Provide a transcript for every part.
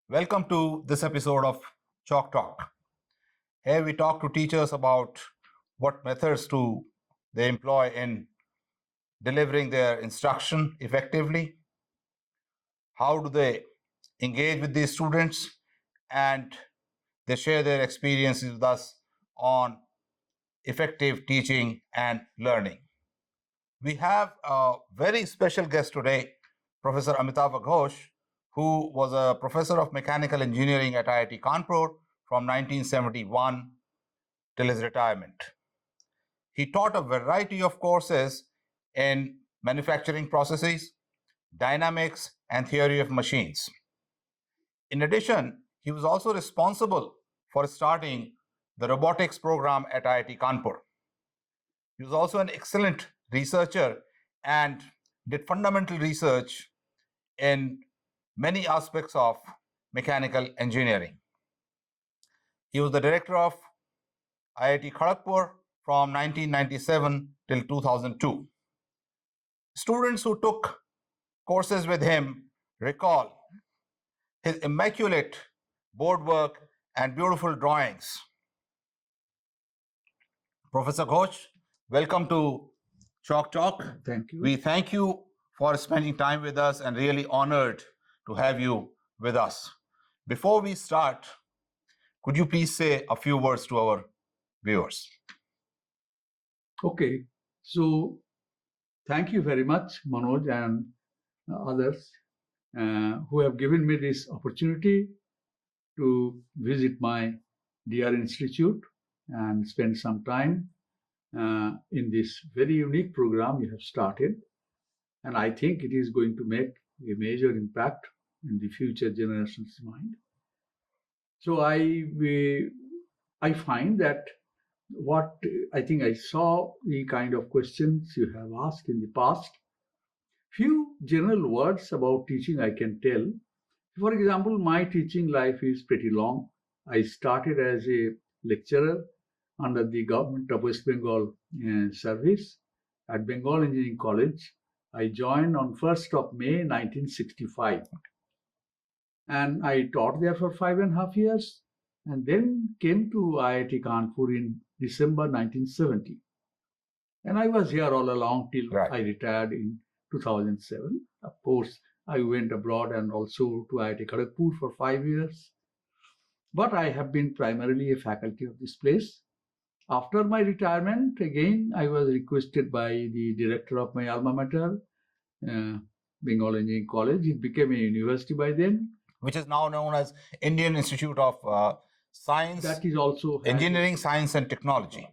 Welcome to this episode of Chalk Talk. Here we talk to teachers about what methods they employ in delivering their instruction effectively, how do they engage with these students, and they share their experiences with us on effective teaching and learning. We have a very special guest today, Professor Amitabha Ghosh, who was a professor of mechanical engineering at IIT Kanpur from 1971 till his retirement. He taught a variety of courses in manufacturing processes, dynamics, and theory of machines. In addition, he was also responsible for starting the robotics program at IIT Kanpur. He was also an excellent researcher and did fundamental research in many aspects of mechanical engineering. He was the director of IIT Kharagpur from 1997 till 2002. Students who took courses with him recall his immaculate board work and beautiful drawings. Professor Ghosh, welcome to Chalk Talk. Thank you. We thank you for spending time with us and really honored to have you with us. Before we start, could you please say a few words to our viewers? Okay. So, thank you very much, Manoj and others who have given me this opportunity to visit my dear institute and spend some time in this very unique program you have started. And I think it is going to make a major impact in the future generations' mind. So I find that what I think I saw the kind of questions you have asked in the past. Few general words about teaching I can tell. For example, my teaching life is pretty long. I started as a lecturer under the government of West Bengal service at Bengal Engineering College. I joined on 1st of May 1965. And I taught there for 5.5 years and then came to IIT Kanpur in December 1970. And I was here all along till I retired in 2007. Of course, I went abroad and also to IIT Kharagpur for 5 years. But I have been primarily a faculty of this place. After my retirement, again, I was requested by the director of my alma mater, Bengal Engineering College. It became a university by then. Which is now known as Indian Institute of Science, that is also Engineering, Science and Technology.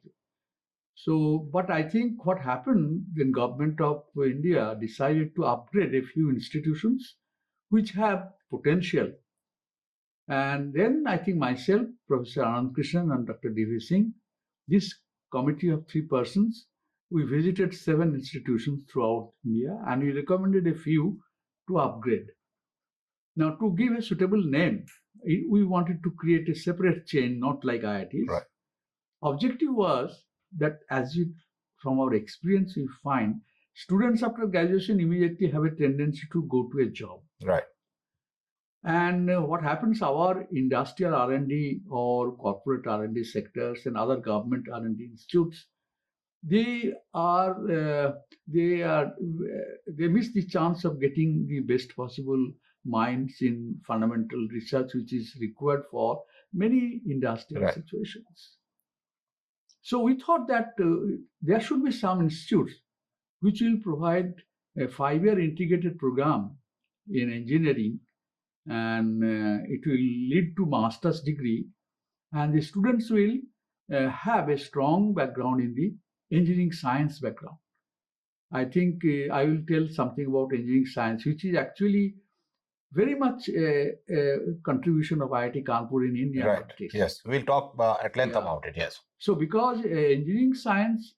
So, but I think what happened when government of India decided to upgrade a few institutions which have potential. And then I think myself, Professor Anand Krishnan and Dr. D.V. Singh, this committee of 3 persons, we visited 7 institutions throughout India and we recommended a few to upgrade. Now, to give a suitable name, we wanted to create a separate chain, not like IITs. Right. Objective was that from our experience, we find students after graduation immediately have a tendency to go to a job. Right. And what happens, our industrial R&D or corporate R&D sectors and other government R&D institutes, they miss the chance of getting the best possible minds in fundamental research, which is required for many industrial situations. So we thought that there should be some institutes which will provide a 5-year integrated program in engineering, and it will lead to master's degree, and the students will have a strong background in the engineering science background. I think I will tell something about engineering science, which is actually very much a contribution of IIT Kanpur in India. Right. Yes, we'll talk at length about it. Yes. So, because engineering science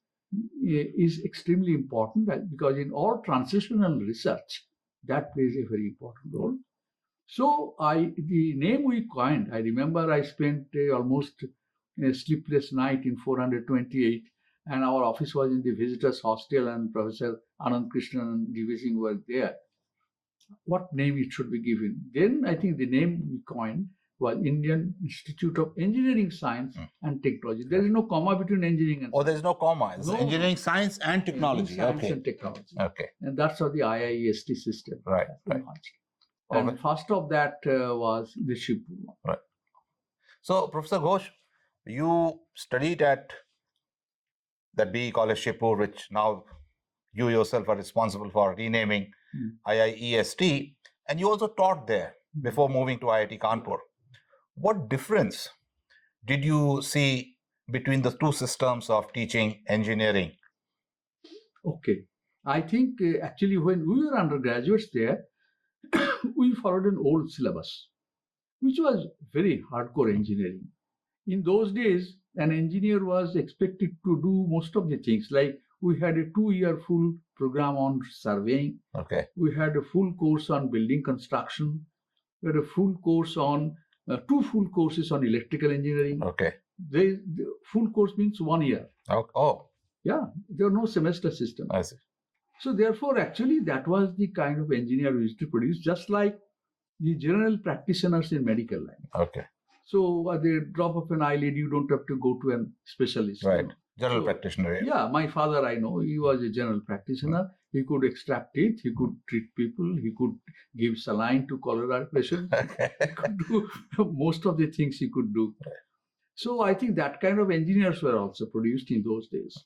is extremely important, because in all transitional research, that plays a very important role. So, the name we coined, I remember I spent almost a sleepless night in 428, and our office was in the visitors' hostel, and Professor Anand Krishnan and D.V. Singh were there. what name it should be given. Then I think the name we coined was Indian Institute of Engineering Science and Technology. There is no comma between engineering and Oh, there's no comma. It's No. engineering, science, and technology. Science Okay. and technology. Okay. And that's how the IIEST system Right. has been Right. launched. Okay. And first of that was the Shipur one. Right. So, Professor Ghosh, you studied at that BE College Shipur, which now you yourself are responsible for renaming IIEST, and you also taught there before moving to IIT Kanpur. What difference did you see between the two systems of teaching engineering? Okay. I think actually when we were undergraduates there, we followed an old syllabus, which was very hardcore engineering. In those days, an engineer was expected to do most of the things. Like we had a 2-year full program on surveying. Okay. We had a full course on building construction. We had a full course on 2 full courses on electrical engineering. Okay. The full course means 1 year. Oh, Yeah, there were no semester system. I see. So therefore, actually, that was the kind of engineer we used to produce, just like the general practitioners in medical line. Okay. So at the drop of an eyelid, you don't have to go to a specialist. Right. You know. General So, practitioner. Yeah, my father, I know, he was a general practitioner. He could extract teeth, he could treat people, he could give saline to cholera patients. He could do most of the things he could do. So I think that kind of engineers were also produced in those days.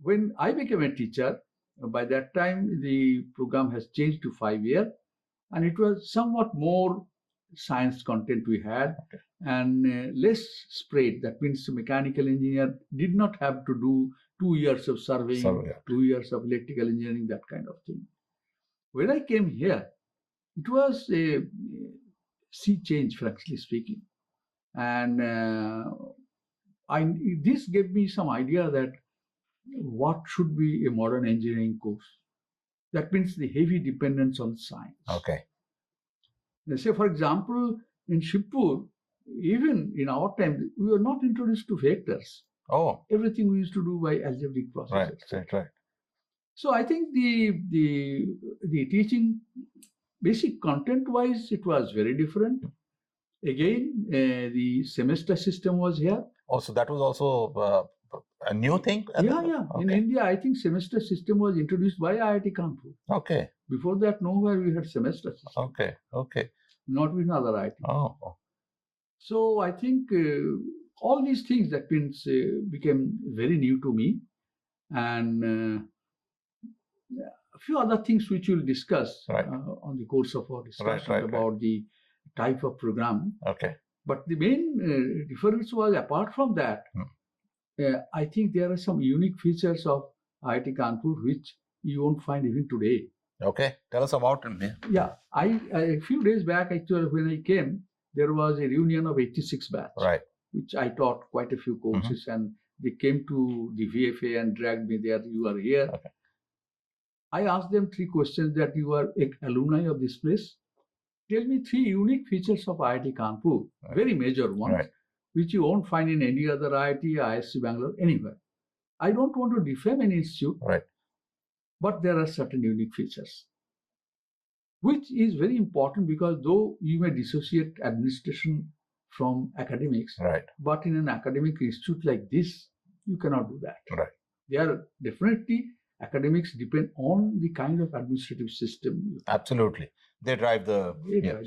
When I became a teacher, by that time the program has changed to 5 year, and it was somewhat more science content we had and less spread. That means the mechanical engineer did not have to do 2 years of surveying, 2 years of electrical engineering, that kind of thing. When I came here, it was a sea change, frankly speaking. And this gave me some idea that what should be a modern engineering course. That means the heavy dependence on science. Okay. Let's say, for example, in Shipur, even in our time, we were not introduced to vectors. Oh. Everything we used to do by algebraic processes. Right. So I think the teaching, basic content-wise, it was very different. Again, the semester system was here. Oh, so that was also a new thing? Yeah. Okay. In India, I think semester system was introduced by IIT Kanpur. Okay. Before that, nowhere we had semester system. Okay. Not with another IIT. Oh. So I think all these things that means became very new to me, and a few other things which we'll discuss on the course of our discussion about the type of program. Okay. But the main difference was, apart from that, I think there are some unique features of IIT Kanpur which you won't find even today. Okay, tell us about them. Yeah, a few days back, actually, when I came, there was a reunion of 86 batch, which I taught quite a few courses, and they came to the VFA and dragged me there. You are here. Okay. I asked them 3 questions: that you are alumni of this place. Tell me 3 unique features of IIT Kanpur, very major ones, which you won't find in any other IIT, ISC Bangalore, anywhere. I don't want to defame any institute, but there are certain unique features, which is very important, because though you may dissociate administration from academics, but in an academic institute like this, you cannot do that. They are definitely, academics depend on the kind of administrative system. Absolutely. They drive the...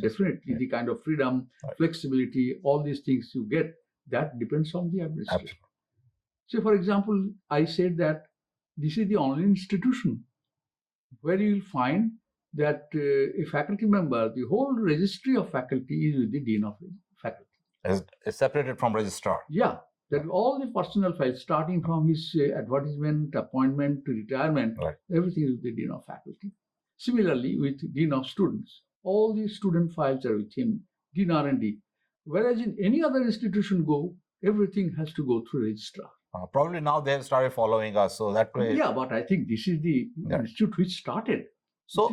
definitely. The kind of freedom, flexibility, all these things you get, that depends on the administration. So, for example, I said that this is the only institution where you will find that a faculty member, the whole registry of faculty is with the dean of faculty. It's separated from registrar. Yeah. That all the personal files, starting from his advertisement, appointment to retirement, everything is with the dean of faculty. Similarly, with dean of students, all the student files are with him, dean R&D. Whereas in any other institution everything has to go through registrar. Probably now they have started following us, so that way. Yeah, but I think this is the institute which started. So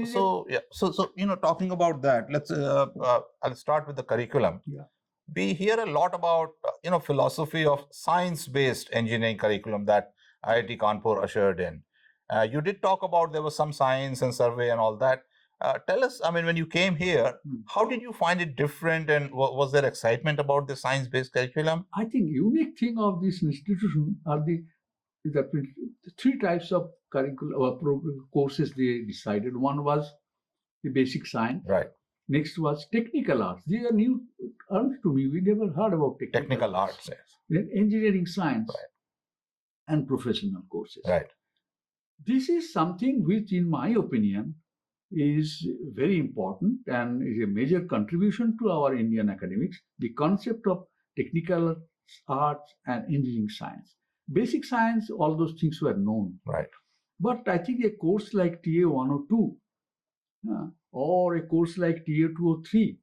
talking about that, let's I'll start with the curriculum. Yeah. We hear a lot about philosophy of science-based engineering curriculum that IIT Kanpur ushered in. You did talk about there was some science and survey and all that. Tell us, I mean, when you came here, how did you find it different, and was there excitement about the science-based curriculum? I think unique thing of this institution are the three types of courses they decided. One was the basic science. Right. Next was technical arts. These are new terms to me. We never heard about Technical arts. Yes. Then engineering science. Right. And professional courses. Right. This is something which, in my opinion, is very important and is a major contribution to our Indian academics. The concept of technical arts and engineering science. Basic science, all those things were known. Right. But I think a course like TA 102 or a course like TA 203,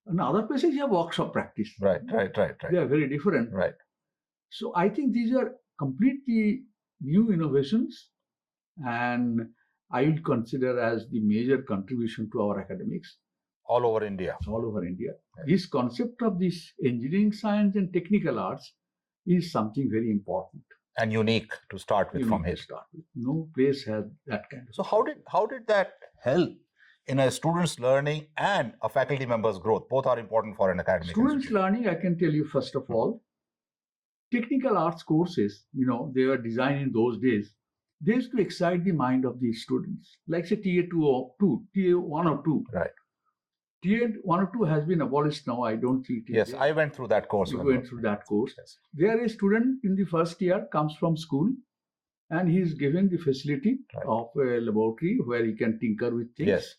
and other places you have workshop practice. Right. They are very different. Right. So I think these are completely new innovations, and I will consider as the major contribution to our academics. All over India. All over India. Yes. This concept of this engineering science and technical arts is something very important. And unique to start with from here. No place has that kind of. So how did that help in a student's learning and a faculty member's growth? Both are important for an academic Students' institution. learning, I can tell you first of all, technical arts courses, they were designed in those days. They used to excite the mind of the students. Like say TA 202, TA 102. Right. TA 102 has been abolished now. I don't think it is. Yes, I went through that course. You went through that course. Yes. There, a student in the first year comes from school, and he is given the facility of a laboratory where he can tinker with things. Yes.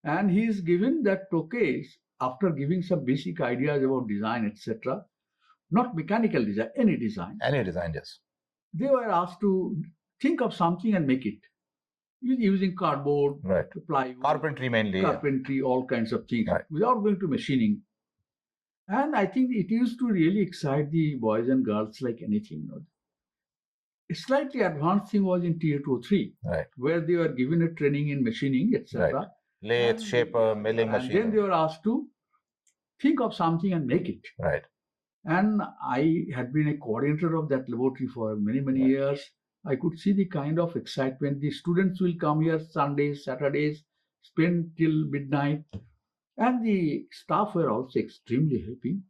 And he is given that, okay, after giving some basic ideas about design, etc., not mechanical design, any design. Any design, yes. They were asked to think of something and make it. Using cardboard, right. plywood, carpentry mainly. Carpentry, all kinds of things, right. without going to machining. And I think it used to really excite the boys and girls like anything. A slightly advanced thing was in Tier 2 or 3, right. where they were given a training in machining, etc. Right. Lathe, shaper, milling machine. And then they were asked to think of something and make it. Right. And I had been a coordinator of that laboratory for many, many right. years. I could see the kind of excitement. The students will come here Sundays, Saturdays, spend till midnight. And the staff were also extremely helping.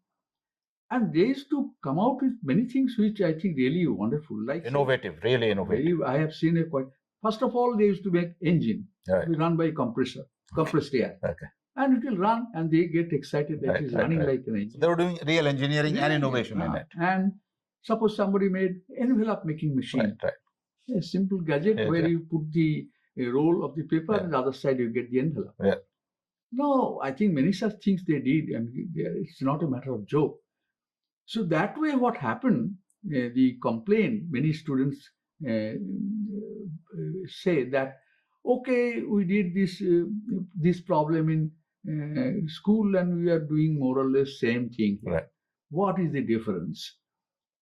And they used to come out with many things which I think really wonderful. Like innovative, really innovative. I have seen first of all, they used to make engine. Right. Run by compressed air. Okay. And it will run, and they get excited that it's running like an engine. So they were doing real engineering and innovation in it. And suppose somebody made envelope making machine. Right. A simple gadget where you put the roll of the paper and the other side you get the envelope. Yeah. No, I think many such things they did, and it's not a matter of joke. So that way what happened, the complaint, many students say that, okay, we did this problem in school and we are doing more or less same thing. Right. What is the difference?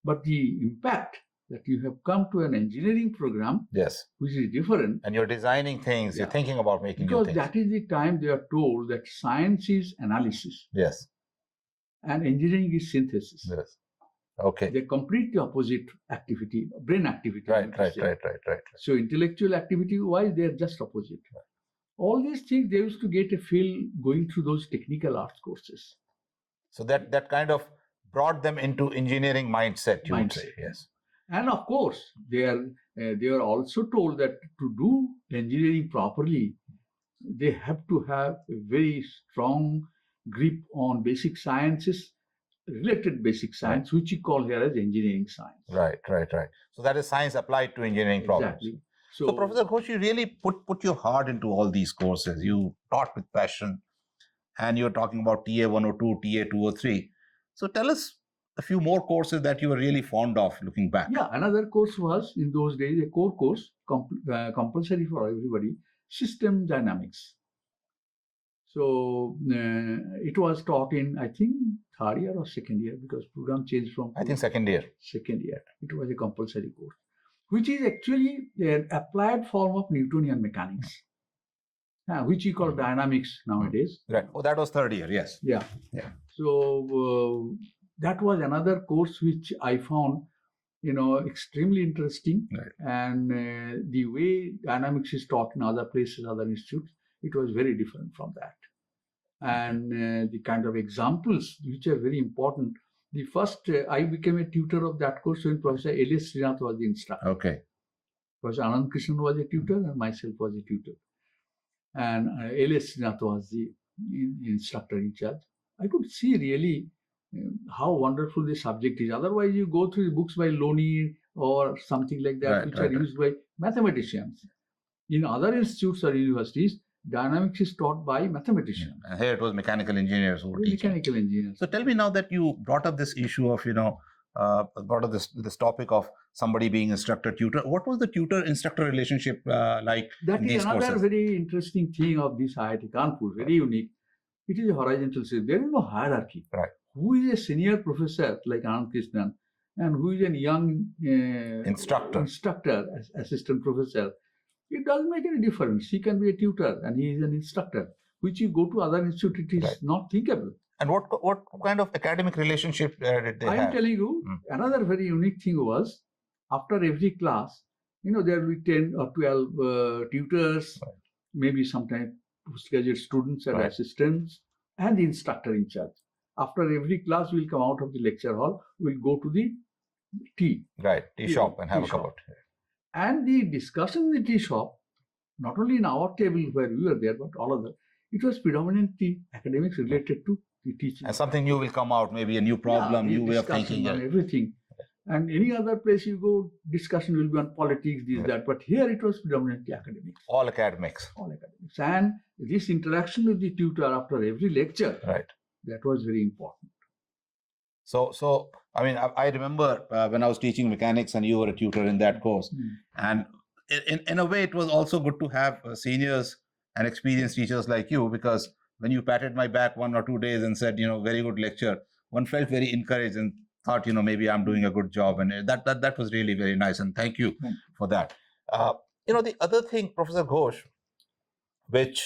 But the impact that you have come to an engineering program, yes, which is different. And you're designing things, you're thinking about making because new things. That is the time they are told that science is analysis. Yes. And engineering is synthesis. Yes. Okay. They're completely opposite activity, brain activity. Right. So intellectual activity wise, they're just opposite. Right. All these things they used to get a feel going through those technical arts courses. So that kind of brought them into engineering mindset, you would say. Yes. And of course, they are also told that to do engineering properly, they have to have a very strong grip on basic sciences, related basic science, which you call here as engineering science. Right. So that is science applied to engineering problems. Exactly. So Professor Ghosh, you really put your heart into all these courses. You taught with passion, and you're talking about TA 102, TA 203. So tell us a few more courses that you were really fond of looking back. Yeah, another course was in those days a core course, compulsory for everybody, system dynamics. So it was taught in, I think, third year or second year, because program changed from. I think second year. Second year. It was a compulsory course, which is actually an applied form of Newtonian mechanics, which we call dynamics nowadays. Right. Oh, that was third year. Yes. Yeah. So that was another course which I found, extremely interesting. Right. And the way dynamics is taught in other places, other institutes, it was very different from that. And the kind of examples which are very important. The first, I became a tutor of that course when Professor L.S. Srinath was the instructor. Okay. Professor Anand Krishnan was a tutor and myself was a tutor. And L.S. Srinath was the instructor in charge. I could see really how wonderful the subject is. Otherwise, you go through the books by Loney or something like that, which are used by mathematicians. In other institutes or universities, dynamics is taught by mathematicians. And here it was mechanical engineers who were teaching. Mechanical engineers. So tell me now that you brought up this issue of, brought up this topic of somebody being instructor tutor. What was the tutor-instructor relationship like That in is these another courses? very interesting thing of this IIT Kanpur, very unique. It is a horizontal system. There is no hierarchy. Right. Who is a senior professor like Anand Krishnan and who is a young instructor, assistant professor, it doesn't make any difference. He can be a tutor and he is an instructor, which you go to other institutes, it is not thinkable. And what kind of academic relationship did they have? I am telling you, another very unique thing was, after every class, there will be 10 or 12 tutors, maybe sometimes postgraduate students and assistants, and the instructor in charge. After every class, we'll come out of the lecture hall, we'll go to the tea. Tea shop and have a cup of tea. And the discussion in the tea shop, not only in our table where we were there, but all other, it was predominantly academics related to the teaching. And something new will come out, maybe a new problem, new way of thinking. On everything. And any other place you go, discussion will be on politics, that. But here it was predominantly academics. All academics. All academics. And this interaction with the tutor after every lecture, that was very important. So I mean, I remember when I was teaching mechanics and you were a tutor in that course. And in a way, it was also good to have seniors and experienced teachers like you, because when you patted my back 1 or 2 days and said, very good lecture, one felt very encouraged and thought, maybe I'm doing a good job. And that was really very nice. And thank you for that. The other thing, Professor Ghosh, which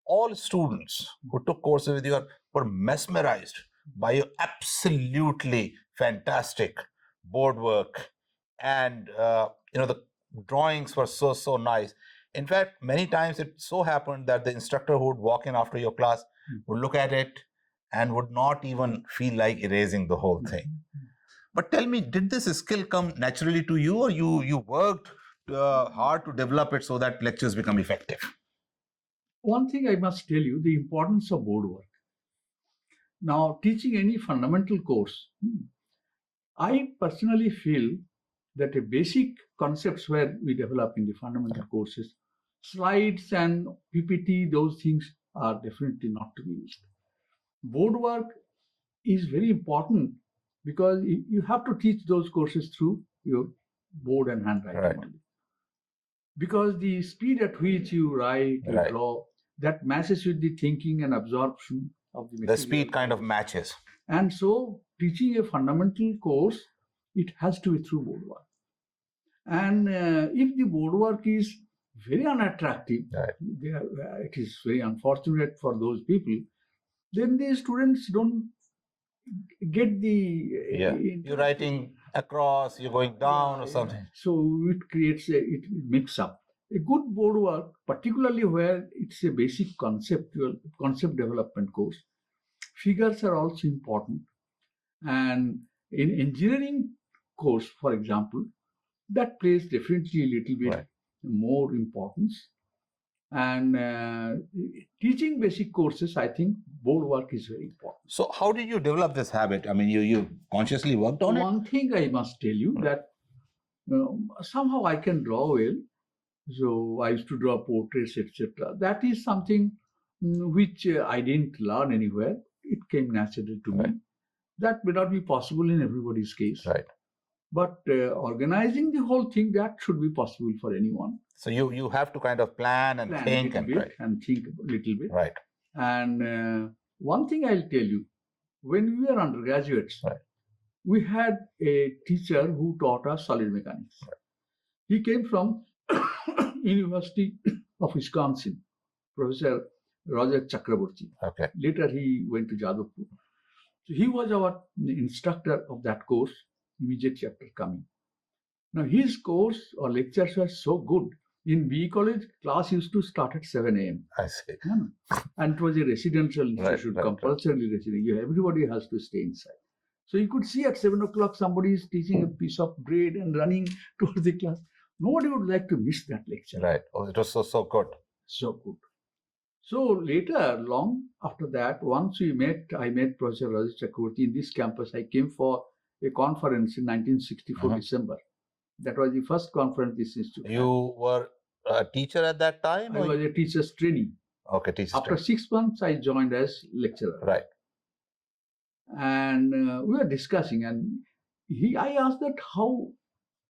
all students who took courses with you were mesmerized by your absolutely fantastic board work. And, the drawings were so nice. In fact, many times it so happened that the instructor who would walk in after your class would look at it and would not even feel like erasing the whole thing. But tell me, did this skill come naturally to you, or you worked hard to develop it so that lectures become effective? One thing I must tell you, the importance of board work. Now, teaching any fundamental course, I personally feel that a basic concepts where we develop in the fundamental courses, slides and PPT, those things are definitely not to be used. Board work is very important because you have to teach those courses through your board and handwriting only. Because the speed at which you write, you draw, that matches with the thinking and absorption of the material. The speed kind of matches. And so, teaching a fundamental course, it has to be through board work. And if the board work is very unattractive, it is very unfortunate for those people, then the students don't get the... You're writing across, you're going down or something. So it creates it mix up. A good board work, particularly where it's a basic concept development course, figures are also important. And in engineering course, for example, that plays definitely a little bit more importance. And teaching basic courses, I think board work is very important. So how did you develop this habit? I mean, you consciously worked on it? One thing I must tell you that somehow I can draw well. So I used to draw portraits, etc. That is something which I didn't learn anywhere. It came naturally to me. That may not be possible in everybody's case. But organizing the whole thing, that should be possible for anyone. So you have to kind of plan and think and think a little bit. Right. And one thing I'll tell you, when we were undergraduates, we had a teacher who taught us solid mechanics. He came from University of Wisconsin, Professor Roger Chakraborty. Later he went to Jadavpur. So he was our instructor of that course immediately after coming. Now his course or lectures were so good In BE college, class used to start at 7 a.m. I see. And it was a residential institution, right. compulsorily residential. Everybody has to stay inside. So you could see at 7 o'clock somebody is teaching a piece of bread and running towards the class. Nobody would like to miss that lecture. Right. Oh, it was so good. So good. So later, long after that, once I met Professor Rajesh Chakraborty in this campus. I came for a conference in 1964 December. That was the first conference this institute had. You were a teacher at that time? I was a teacher's trainee. Okay, teacher's After 6 months, I joined as lecturer. Right. And we were discussing, and I asked that how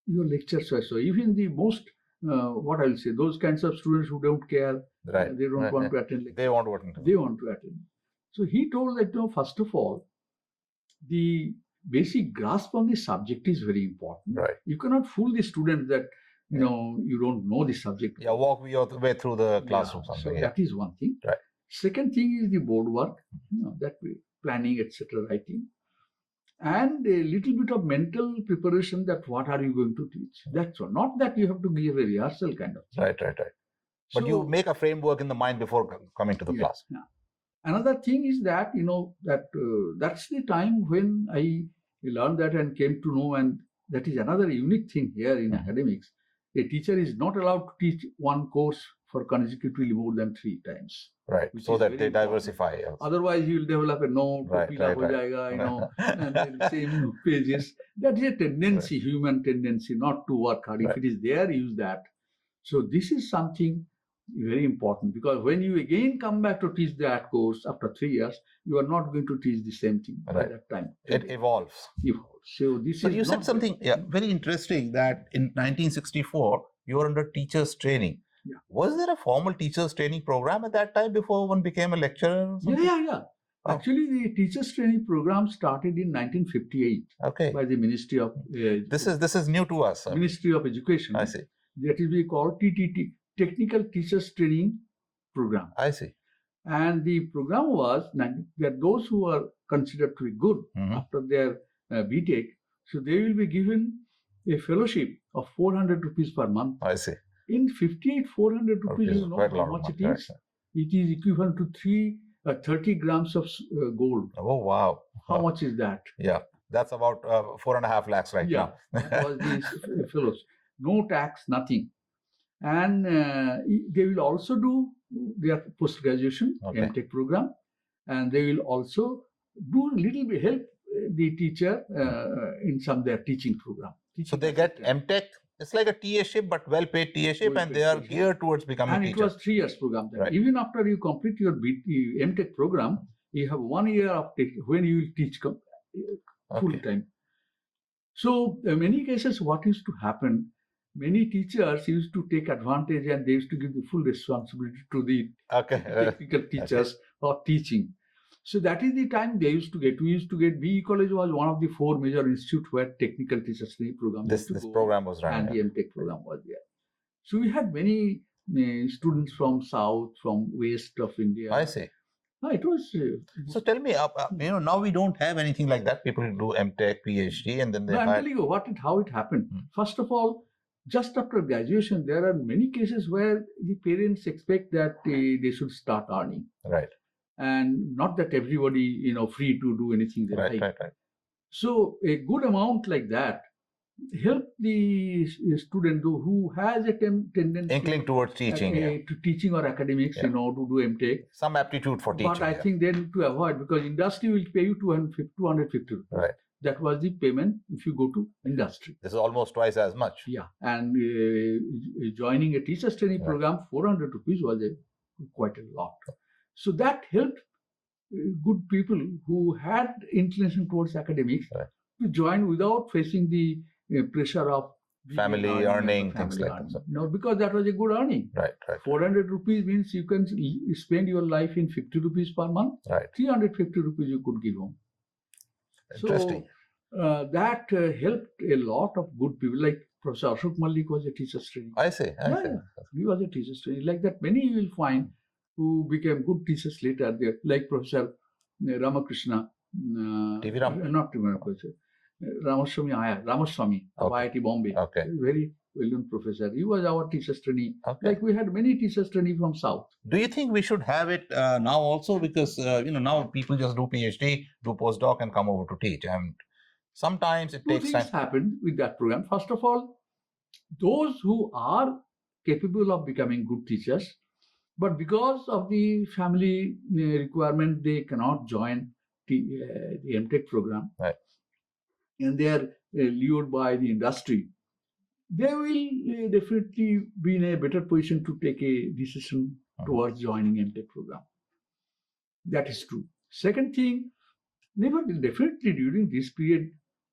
your lectures were. So even the most, what I'll say, those kinds of students who don't care, Right. they don't want to attend lectures. They want to attend. They want to attend. So he told that, first of all, the basic grasp on the subject is very important. Right. You cannot fool the student that, you don't know the subject. Yeah, walk your way through the classroom. So that is one thing. Right. Second thing is the board work, that way, planning, etc., writing. And a little bit of mental preparation, that what are you going to teach. That's all. Not that you have to give a rehearsal kind of thing. Right. But you make a framework in the mind before coming to the class. Yeah. Another thing is that, that's the time when I learned that and came to know, and that is another unique thing here in academics. A teacher is not allowed to teach one course for consecutively more than 3 times. Right. So that they diversify. Otherwise, you will develop a note, and the same pages. That is a tendency, human tendency, not to work hard. If it is there, use that. So this is something very important, because when you again come back to teach that course after 3 years, you are not going to teach the same thing by that time. It evolves. So this But you said something very interesting, that in 1964 you were under teachers training. Yeah. Was there a formal teachers training program at that time before one became a lecturer? Yeah. Oh. Actually, the teachers training program started in 1958. Okay. By the Ministry of. This is new to us. Ministry of Education. I see. That is we call TTT, Technical Teachers Training Program. I see. And the program was that those who are considered to be good after their BTech, so they will be given a fellowship of 400 rupees per month. I see. In 58, 400 rupees, you know how much it is? It is equivalent to 30 grams of gold. Oh, wow. How much is that? Yeah, that's about 4.5 lakhs right now. That was these fellows. No tax, nothing. And they will also do their post-graduation MTech program. And they will also do a little bit, help the teacher in some of their teaching program. So they get MTech. It's like a TA-ship, but well-paid TA-ship, and they are geared towards becoming and teachers. And it was 3 years program. Right. Even after you complete your MTech program, you have 1 year of when you will teach full time. So in many cases, what used to happen, many teachers used to take advantage, and they used to give the full responsibility to the technical teachers for teaching. So that is the time they used to get. We used to get, BE College was one of the 4 major institutes where technical teachers training program. This program was running. And the MTech program was there. So we had many students from South, from West of India. I see. It was. So tell me, now we don't have anything like that. People do MTech, PhD, and then they. I'm telling you how it happened. First of all, just after graduation, there are many cases where the parents expect that they should start earning. Right. And not that everybody, free to do anything they like. Right. So a good amount like that help the student who has a tendency inkling towards teaching, to teaching or academics, to do MTech. Some aptitude for teaching. But I think they need to avoid, because industry will pay you 250 rupees. Right. That was the payment if you go to industry. This is almost twice as much. Yeah, and joining a teacher's training program, 400 rupees was quite a lot. So that helped good people who had inclination towards academics to join without facing the pressure of family earning, things like that. No, because that was a good earning. Right. 400 rupees means you can spend your life in 50 rupees per month. Right. 350 rupees you could give home. Interesting. So that helped a lot of good people. Like Professor Ashok Malik was a teacher's training. I see. He was a teacher's training. Like that, many you will find who became good teachers later. There, like Professor Ramakrishna. TV Ram. Not Ramaswamy Iyer. Ramaswamy of IIT Bombay. Okay. Very well-known professor. He was our teacher's trainee. Okay. Like we had many teachers trainee from South. Do you think we should have it now also? Because, now people just do PhD, do postdoc and come over to teach. And sometimes it Two takes things time. happened with that program. First of all, those who are capable of becoming good teachers, but because of the family requirement, they cannot join the MTech program. Right. And they are lured by the industry. They will definitely be in a better position to take a decision towards joining MTech program. That is true. Second thing, definitely during this period,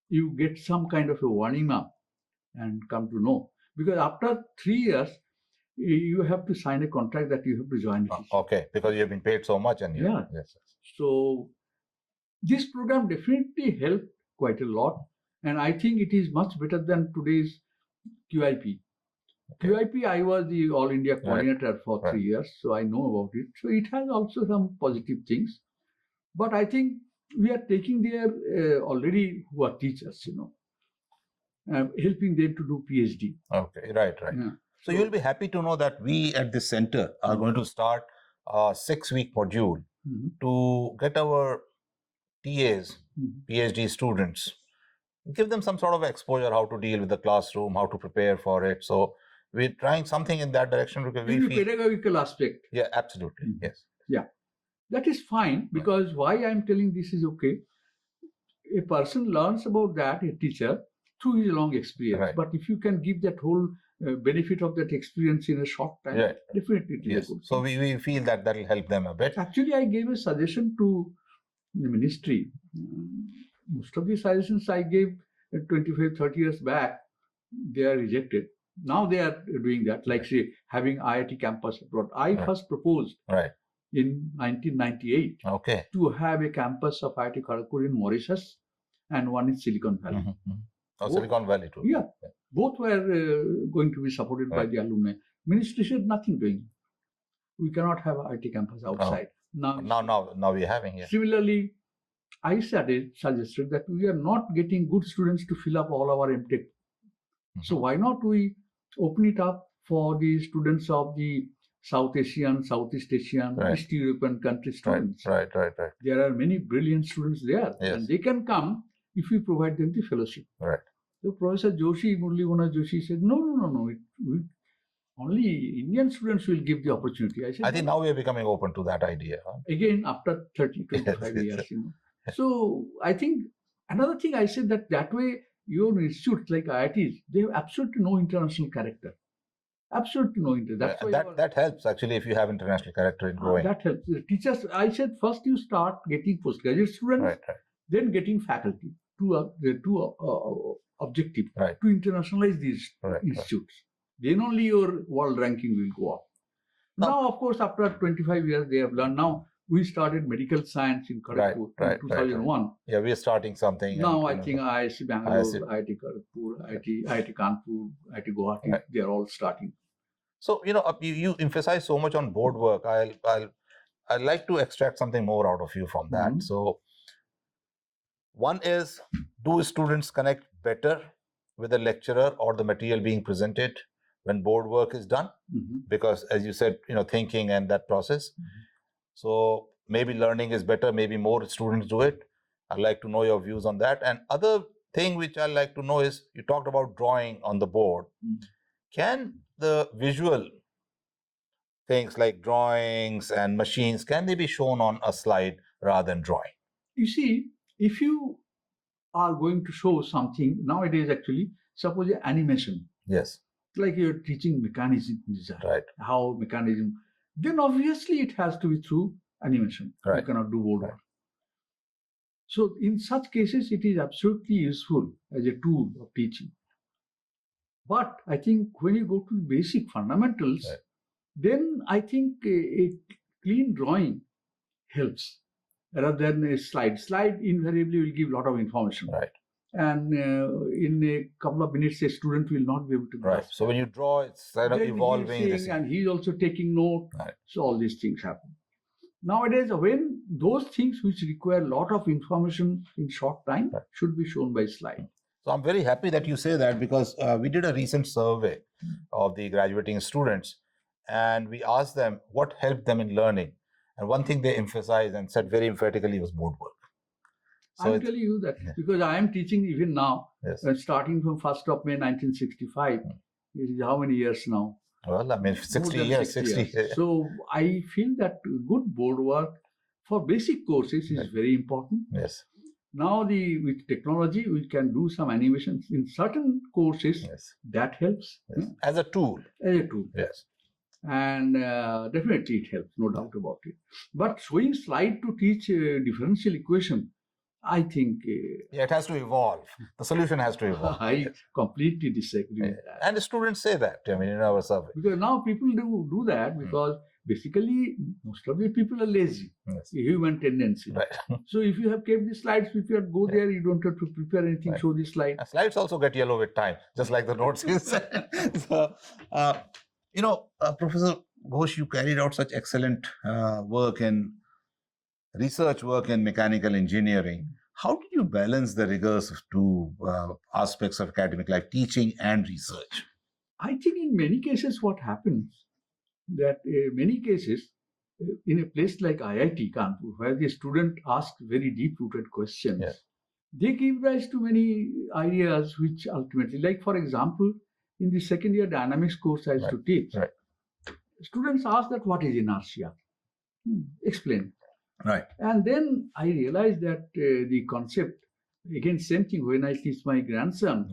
you get some kind of a warning up and come to know. Because after 3 years, you have to sign a contract that you have to join. Okay, because you have been paid so much. And Yeah. Yes. So this program definitely helped quite a lot. And I think it is much better than today's QIP. Okay. QIP, I was the All India coordinator for 3 Right. years, so I know about it. So it has also some positive things. But I think we are taking there already who are teachers, helping them to do PhD. Okay, right. Yeah. So you'll be happy to know that we at this center are going to start a 6-week module to get our TAs, PhD students, give them some sort of exposure, how to deal with the classroom, how to prepare for it. So we're trying something in that direction because we In the feel... pedagogical aspect. Yeah, absolutely. Yes. Yeah. That is fine, because why I'm telling this is okay. A person learns about that, a teacher, through his long experience. Right. But if you can give that whole benefit of that experience in a short time, Right. definitely it is Yes. a good So thing. we feel that will help them a bit. Actually, I gave a suggestion to the ministry. Most of the suggestions I gave 25, 30 years back, they are rejected. Now they are doing that, like say having IIT campus abroad. I first proposed in 1998 to have a campus of IIT Kharagpur in Mauritius and one in Silicon Valley. Oh, Silicon Valley too. Yeah. Both were going to be supported by the alumni. Ministry said nothing doing. We cannot have IIT campus outside. Now we're having it. Similarly, I suggested that we are not getting good students to fill up all our MTech. So why not we open it up for the students of the South Asian, Southeast Asian, East European country students. Right. There are many brilliant students there, and they can come if we provide them the fellowship. Right. So Professor Joshi, Murli Mona Joshi said, no. Only Indian students will give the opportunity. I said, I think now we are becoming open to that idea. Again, after 30, 25 years, So I think another thing I said that way, your institutes like IITs, they have absolutely no international character. Absolutely no interest. That's that helps actually if you have international character in growing. That helps. The teachers, I said, first you start getting postgraduate students, then getting faculty. The two objective to internationalize these institutes. Then only your world ranking will go up. Now, of course, after 25 years, they have learned. Now we started medical science in Kharagpur in 2001. Yeah, we are starting something. Now I think IIT Bangalore, IIT Kharagpur, IIT Kanpur, IIT Guwahati, they are all starting. So you emphasize so much on board work. I'd like to extract something more out of you from that. So one is, do students connect better with the lecturer or the material being presented when board work is done? Because as you said, thinking and that process. So maybe learning is better, maybe more students do it. I'd like to know your views on that. And other thing which I'd like to know is, you talked about drawing on the board. Can the visual things like drawings and machines, can they be shown on a slide rather than drawing? You see, if you are going to show something, nowadays actually, suppose an animation. Yes. Like you're teaching mechanism design. Right. How mechanism, then obviously it has to be through animation. You cannot do board work. So in such cases, it is absolutely useful as a tool of teaching. But I think when you go to basic fundamentals, then I think a clean drawing helps rather than a slide. Slide invariably will give a lot of information. Right. And in a couple of minutes, a student will not be able to grasp. So when you draw, it's kind of evolving. And he's also taking note. So all these things happen. Nowadays, when those things which require a lot of information in short time should be shown by slide. So I'm very happy that you say that, because we did a recent survey of the graduating students, and we asked them what helped them in learning. And one thing they emphasized and said very emphatically was board work. So I'm telling you that because I am teaching even now, yes. Starting from 1st of May 1965. It is how many years now? Well, I mean, 60 years. 60 years. So I feel that good board work for basic courses is very important. Yes. Now, with technology, we can do some animations in certain courses. Yes. That helps. Yes. As a tool. As a tool. Yes. And definitely it helps, no doubt about it. But showing slide to teach differential equation, I think... it has to evolve. The solution has to evolve. I completely disagree with that. And the students say that, I mean, in our survey. Because now people do that because basically most of the people are lazy. Yes. A human tendency. Right. So if you have kept the slides, if you have go there, you don't have to prepare anything, show the slide. Slides also get yellow with time, just like the notes you said. So, Professor Ghosh, you carried out such excellent research work in mechanical engineering. How did you balance the rigors of two aspects of academic life, teaching and research? I think in many cases what happens, that many cases in a place like IIT Kanpur, where the student asks very deep-rooted questions, they give rise to many ideas which ultimately, like for example, in the second year dynamics course I used to teach, students ask that what is inertia? Explain. Right. And then I realized that the concept, again, same thing when I teach my grandson,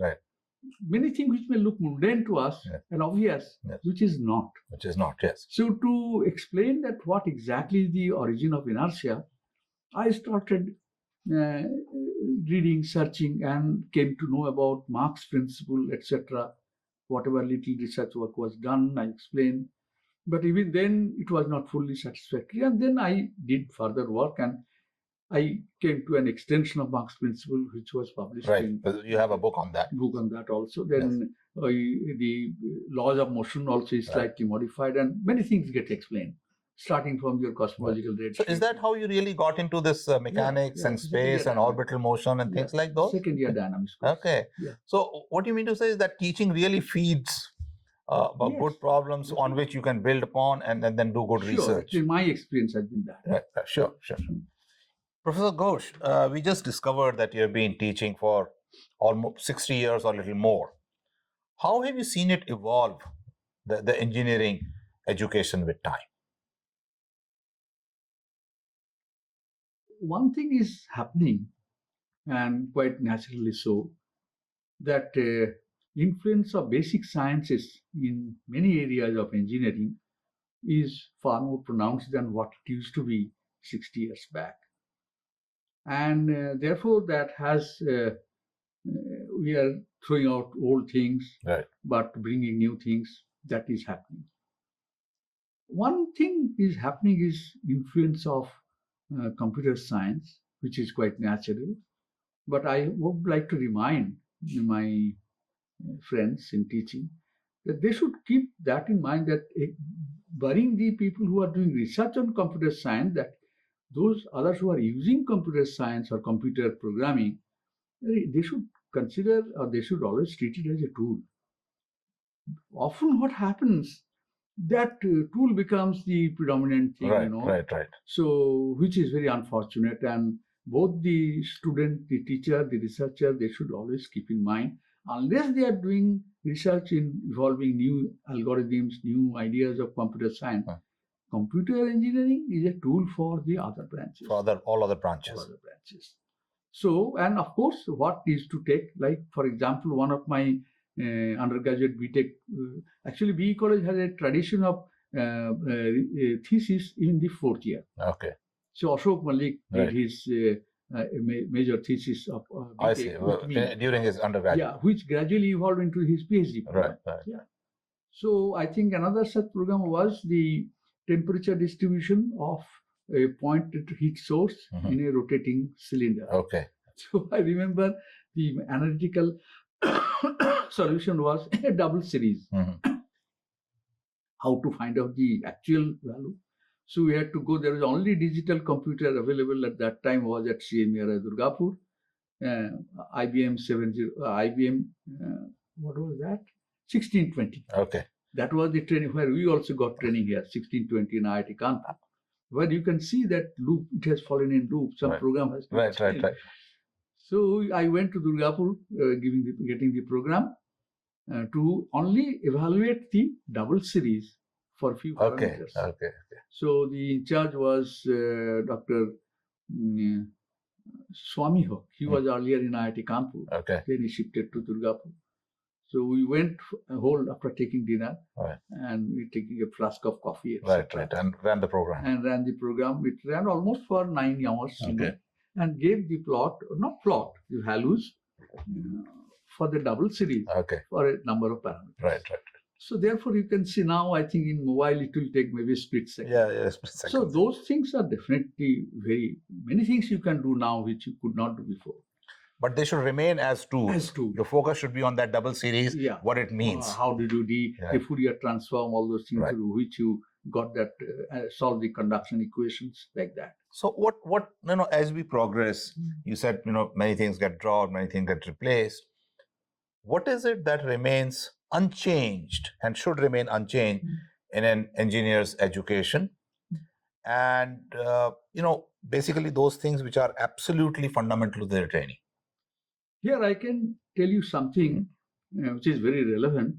many things which may look mundane to us and obvious, which is not. Which is not, yes. So to explain that what exactly is the origin of inertia, I started reading, searching, and came to know about Mach's principle, etc. Whatever little research work was done, I explained. But even then, it was not fully satisfactory. And then I did further work, and I came to an extension of Mach's principle, which was published. You have a book on that. Book on that also. Then the laws of motion also is slightly modified, and many things get explained, starting from your cosmological rate. So is that how you really got into this mechanics and space and orbital motion and things like those? Second year dynamics. Okay. So what you mean to say is that teaching really feeds good problems on which you can build upon and then do good research. Actually, my experience has been that. Sure. Professor Ghosh, we just discovered that you have been teaching for almost 60 years or a little more. How have you seen it evolve, the engineering education with time? One thing is happening, and quite naturally so, that influence of basic sciences in many areas of engineering is far more pronounced than what it used to be 60 years back. And therefore, that has, we are throwing out old things, but bringing new things. That is happening. One thing is happening is influence of computer science, which is quite natural. But I would like to remind my friends in teaching that they should keep that in mind, that barring the people who are doing research on computer science, that those others who are using computer science or computer programming, they should consider, or they should always treat it as a tool. Often what happens, that tool becomes the predominant thing, Right. So, which is very unfortunate. And both the student, the teacher, the researcher, they should always keep in mind, unless they are doing research in evolving new algorithms, new ideas of computer science, computer engineering is a tool for the other branches. For all other branches. So, and of course, what is to take, like, for example, one of my undergraduate BTech, actually BE College has a tradition of thesis in the fourth year. Okay. So Ashok Malik did his major thesis of I see. During his undergraduate. Yeah, which gradually evolved into his PhD program. Right. Yeah. So I think another such program was the temperature distribution of a pointed heat source in a rotating cylinder. Okay. So I remember the analytical solution was a double series. How to find out the actual value. So we had to go, there was only digital computer available at that time was at CMER Durgapur. IBM 70, IBM, what was that? 1620. Okay. That was the training where we also got training here, 1620 in IIT Kanpur. Where you can see that loop, it has fallen in loop. Some program has been Right. So I went to Durgapur, getting the program to only evaluate the double series for a few parameters. Okay. So the in charge was Dr. Swami Hook. He was earlier in IIT Kanpur. Okay. Then he shifted to Durgapur. So we went whole after taking dinner, and we taking a flask of coffee, etc. Right, and ran the program. It ran almost for 9 hours, Okay. And gave the the values for the double series for a number of parameters. Right. So therefore, you can see now, I think in mobile, it will take maybe a split second. Yeah, split second. So those things are definitely many things you can do now which you could not do before. But they should remain as tools. As tools. Your focus should be on that double series, what it means. How did you do the Fourier transform, all those things through which you got that, solve the conduction equations like that. So what as we progress, you said, many things get dropped, many things get replaced. What is it that remains unchanged and should remain unchanged in an engineer's education? And, basically those things which are absolutely fundamental to their training. Here I can tell you something which is very relevant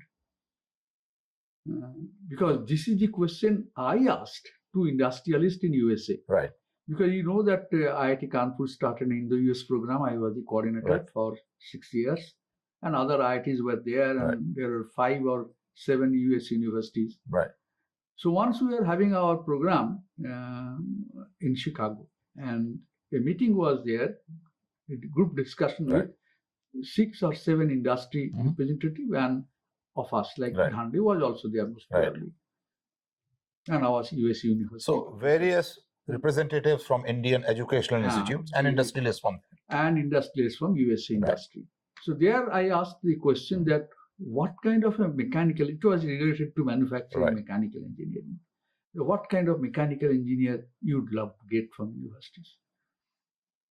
because this is the question I asked to industrialists in USA. Right. Because you know that IIT Kanpur started in the US program. I was the coordinator for 6 years. And other IITs were there, and there are 5 or 7 US universities. Right. So once we were having our program in Chicago, and a meeting was there, a group discussion with 6 or 7 industry representatives and of us, like Gandhi was also there most probably, and our US university. So various representatives from Indian educational institutes and industrialists from USA industry. So there I asked the question that what kind of a mechanical, it was related to manufacturing mechanical engineering. What kind of mechanical engineer you'd love to get from universities?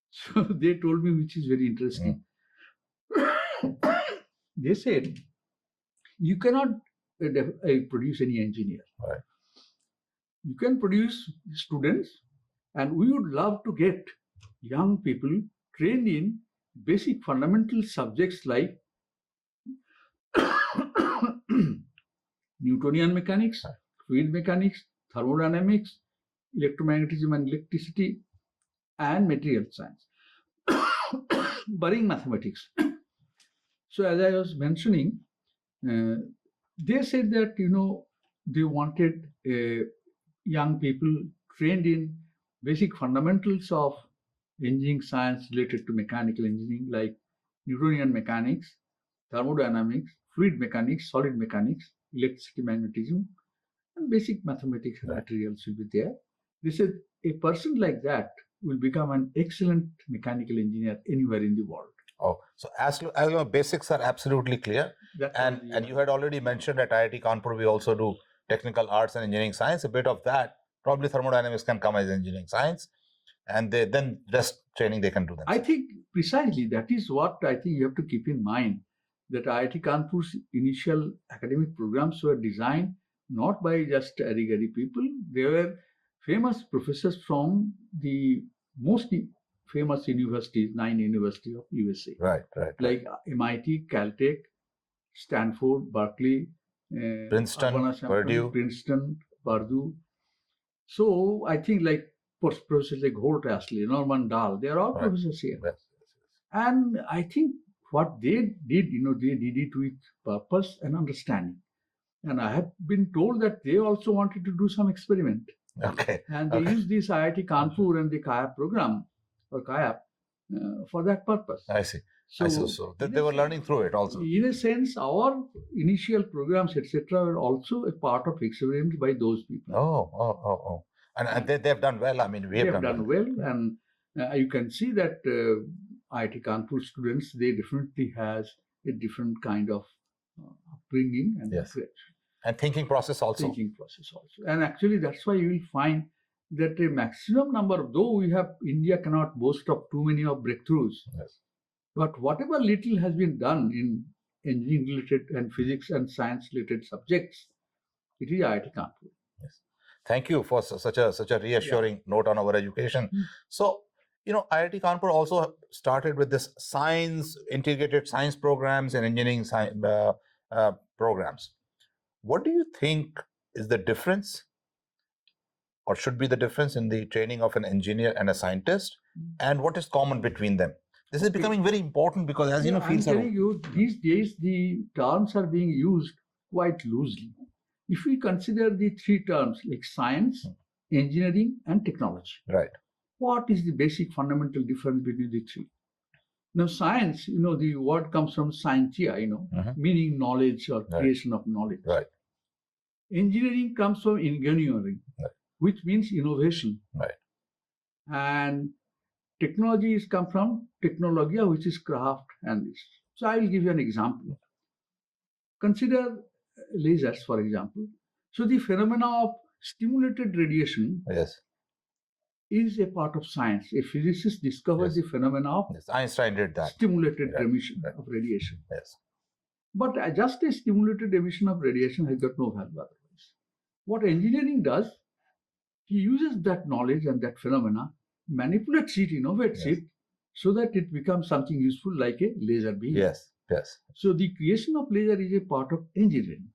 So they told me, which is very interesting. They said, you cannot produce any engineer. Right. You can produce students, and we would love to get young people trained in basic fundamental subjects like Newtonian mechanics, fluid mechanics, thermodynamics, electromagnetism and electricity, and material science, barring mathematics. So as I was mentioning, they said that, they wanted young people trained in basic fundamentals of engineering science related to mechanical engineering, like Newtonian mechanics, thermodynamics, fluid mechanics, solid mechanics, electricity, magnetism, and basic mathematics and materials will be there. They said a person like that will become an excellent mechanical engineer anywhere in the world. Oh, so as your basics are absolutely clear, and you had already mentioned at IIT Kanpur we also do technical arts and engineering science. A bit of that, probably thermodynamics can come as engineering science, and then rest training they can do that. I think precisely that is what I think you have to keep in mind, that IIT Kanpur's initial academic programs were designed not by just arigari people. They were famous professors from the most famous universities, 9 universities of USA. Right. Like MIT, Caltech, Stanford, Berkeley, Princeton, Purdue. So I think like professors like Holt Astley, Norman Dahl, they are all professors here. Yes. And I think what they did, they did it with purpose and understanding. And I have been told that they also wanted to do some experiment. Okay. And they used this IIT Kanpur and the KIAP program, or KIAP, for that purpose. I see. So they were learning through it also. In a sense, our initial programs, etc., were also a part of experiments by those people. Oh. And they have done well. I mean, we have done well. And you can see that IIT Kanpur students, they definitely has a different kind of upbringing and and thinking process also. And actually, that's why you will find that a maximum number, though India cannot boast of too many of breakthroughs. Yes. But whatever little has been done in engineering related and physics and science related subjects, it is IIT Kanpur. Yes. Thank you for such a reassuring note on our education. So, IIT Kanpur also started with this integrated science programs and engineering programs. What do you think is the difference, or should be the difference, in the training of an engineer and a scientist, and what is common between them? This is becoming very important because, as I'm telling you, these days the terms are being used quite loosely. If we consider the three terms like science, engineering, and technology, right? What is the basic fundamental difference between the three? Now, science, the word comes from scientia, meaning knowledge or creation of knowledge. Right. Engineering comes from engineering, which means innovation. Right. And technology is come from technologia, which is craft and this. So I will give you an example. Consider lasers, for example. So the phenomena of stimulated radiation is a part of science. A physicist discovered the phenomena of Einstein did that. Stimulated emission of radiation. Yes. But just a stimulated emission of radiation has got no value otherwise. What engineering does, he uses that knowledge and that phenomena, manipulates it, innovates it, so that it becomes something useful like a laser beam. Yes. So the creation of laser is a part of engineering.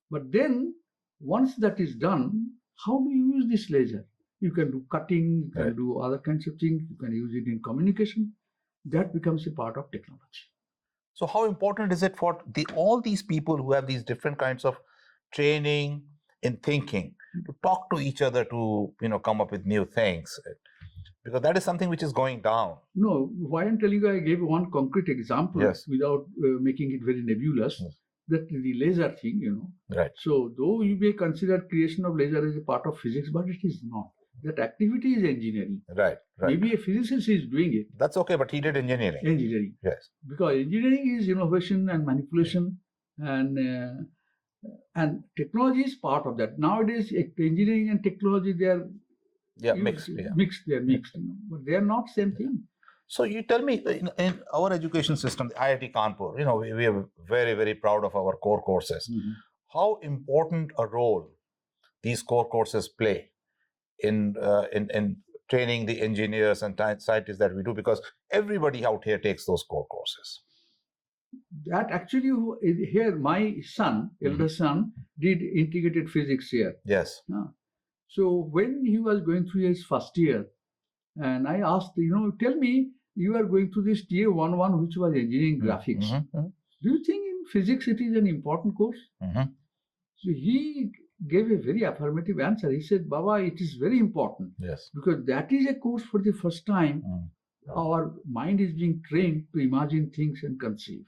But then, once that is done, how do you use this laser? You can do cutting, you can do other kinds of things, you can use it in communication. That becomes a part of technology. So how important is it for all these people who have these different kinds of training in thinking to talk to each other to come up with new things? Because that is something which is going down. No, why I'm telling you, I gave one concrete example without making it very nebulous. That the laser thing, Right. So though you may consider creation of laser as a part of physics, but it is not. That activity is engineering. Right. Maybe a physicist is doing it. That's okay, but he did engineering. Engineering. Yes. Because engineering is innovation and manipulation, and technology is part of that. Nowadays, engineering and technology, they are mixed. They're mixed, but they are not same thing. So you tell me, in our education system, the IIT Kanpur, we are very, very proud of our core courses. How important a role these core courses play in training the engineers and scientists that we do, because everybody out here takes those core courses. That actually, here my son, elder son, did integrated physics here. Yes. So when he was going through his first year, and I asked, tell me, you are going through this tier 1-1, which was engineering graphics. Do you think in physics it is an important course? So he gave a very affirmative answer. He said, Baba, it is very important. Yes. Because that is a course for the first time our mind is being trained to imagine things and conceive.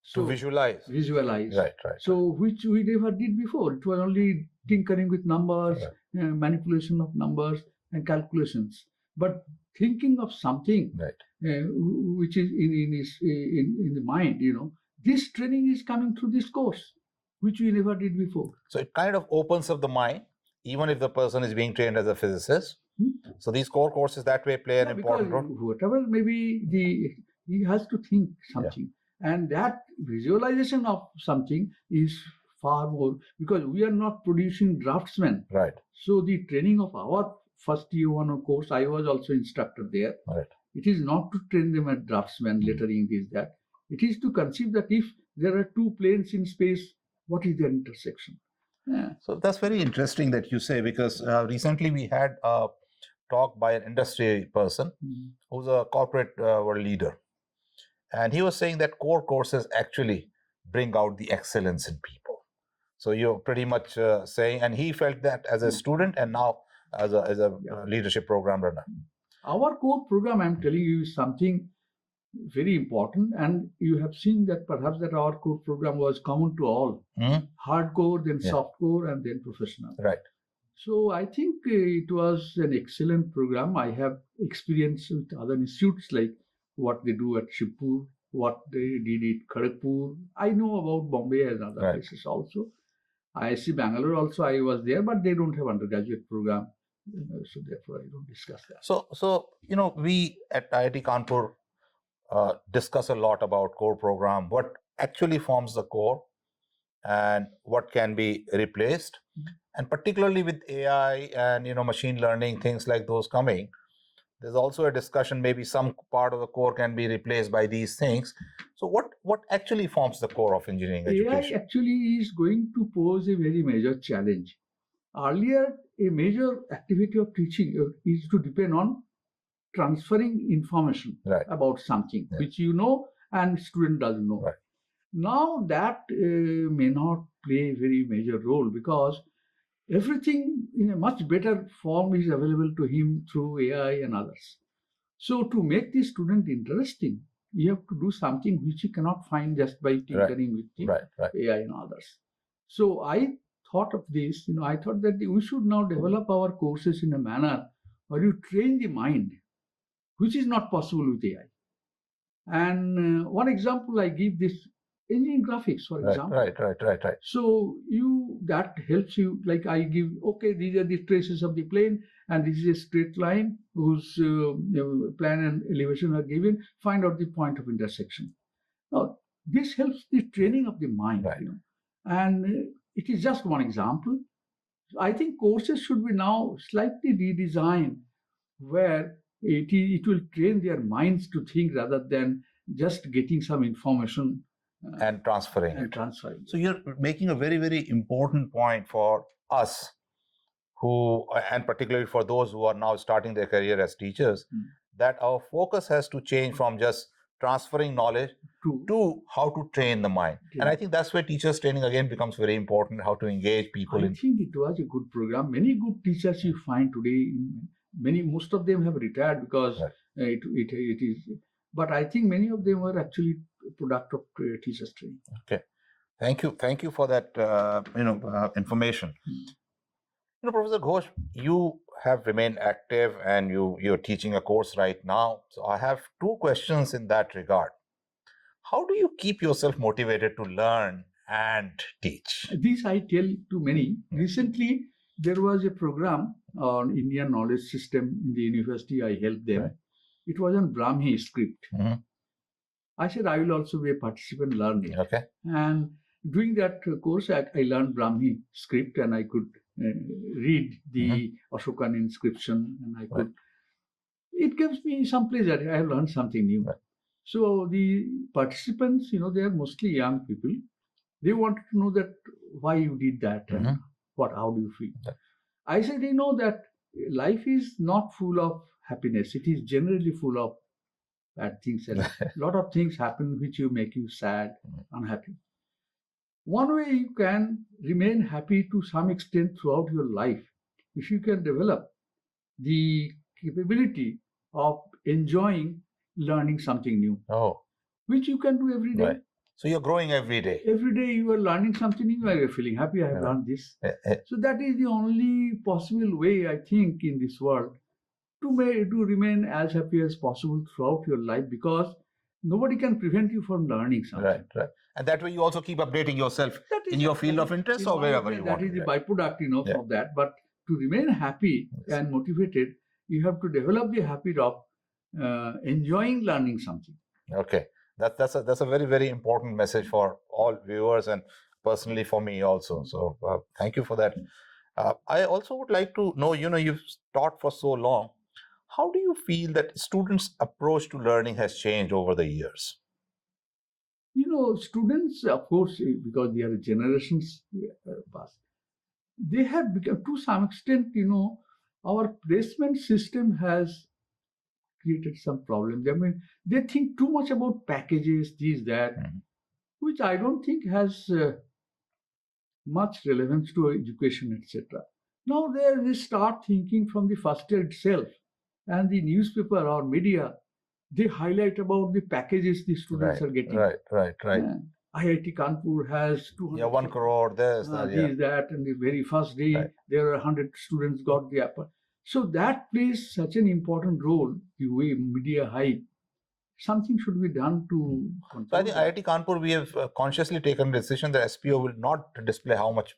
So visualize. Right. So which we never did before. It was only tinkering with numbers, manipulation of numbers and calculations. But thinking of something which is in the mind, this training is coming through this course, which we never did before. So it kind of opens up the mind, even if the person is being trained as a physicist. So these core courses that way play an important role. Whatever maybe he has to think something. And that visualization of something is far more, because we are not producing draftsmen. Right. So the training of our first year 1 course, I was also instructor there. Right. It is not to train them as draftsmen, lettering this, that. It is to conceive that if there are two planes in space, what is their intersection? So that's very interesting that you say, because recently we had a talk by an industry person who's a corporate world leader. And he was saying that core courses actually bring out the excellence in people. So you're pretty much saying, and he felt that as a student and now as a leadership program runner. Our core program, I'm telling you, is something very important. And you have seen that perhaps that our core program was common to all. Hardcore, then softcore, and then professional. Right. So I think it was an excellent program. I have experience with other institutes, like what they do at Shibpur, what they did at Kharagpur. I know about Bombay and other places also. IIT Bangalore also, I was there, but they don't have undergraduate program. So therefore, I don't discuss that. So we at IIT Kanpur discuss a lot about core program, what actually forms the core and what can be replaced. And particularly with AI and machine learning, things like those coming, there's also a discussion, maybe some part of the core can be replaced by these things. So what actually forms the core of engineering education? AI actually is going to pose a very major challenge. Earlier, a major activity of teaching is to depend on transferring information Right. about something Yeah. which you know and student doesn't know. Right. Now that may not play a very major role because everything in a much better form is available to him through AI and others. So to make the student interesting, you have to do something which you cannot find just by tinkering with the AI and others. So I thought of this, I thought that we should now develop our courses in a manner where you train the mind, which is not possible with AI. And one example I give this engineering graphics, for example. Right. So that helps you, like I give, okay, these are the traces of the plane, and this is a straight line whose plan and elevation are given. Find out the point of intersection. Now, this helps the training of the mind, and it is just one example. I think courses should be now slightly redesigned where it will train their minds to think rather than just getting some information and transferring it. So you're making a very, very important point for us who, and particularly for those who are now starting their career as teachers, that our focus has to change from just transferring knowledge to how to train the mind. And I think that's where teachers training again becomes very important, how to engage people. I think it was a good program. Many good teachers you find today, most of them have retired because it is, but I think many of them were actually product of teachers training. Okay, thank you for that information. Professor Ghosh, you have remained active and you're teaching a course right now. So I have two questions in that regard. How do you keep yourself motivated to learn and teach? This I tell to many. Recently, there was a program on Indian knowledge system in the university. I helped them. It was on Brahmi script. I said I will also be a participant, learn it. Okay. And during that course, I learned Brahmi script and I could read the Ashokan inscription, and I could. It gives me some pleasure. I have learned something new. So the participants, they are mostly young people. They wanted to know that why you did that and how do you feel. I said, that life is not full of happiness. It is generally full of bad things. And a lot of things happen which make you sad, unhappy. One way you can remain happy to some extent throughout your life, if you can develop the capability of enjoying learning something new, which you can do every day. Right. So you're growing every day. Every day you are learning something new, and you're feeling happy, I have learned this. So that is the only possible way, I think, in this world to remain as happy as possible throughout your life, because nobody can prevent you from learning something. Right. And that way you also keep updating yourself in your field of interest or wherever you want. That is the byproduct, of that. But to remain happy and motivated, you have to develop the habit of enjoying learning something. Okay. That's a very, very important message for all viewers and personally for me also. So thank you for that. I also would like to know, you've taught for so long. How do you feel that students' approach to learning has changed over the years? Students, of course, because they are generations past, they have become, to some extent, our placement system has created some problems. I mean, they think too much about packages, this, that, which I don't think has much relevance to education, etc. Now they start thinking from the first year itself, and the newspaper or media, they highlight about the packages the students are getting. Right. IIT Kanpur has 200. 1 crore, this, that, and the very first day, there are 100 students got the apple. So that plays such an important role, the way media hype. something should be done to So I control think that. IIT Kanpur, we have consciously taken a decision that SPO will not display how much,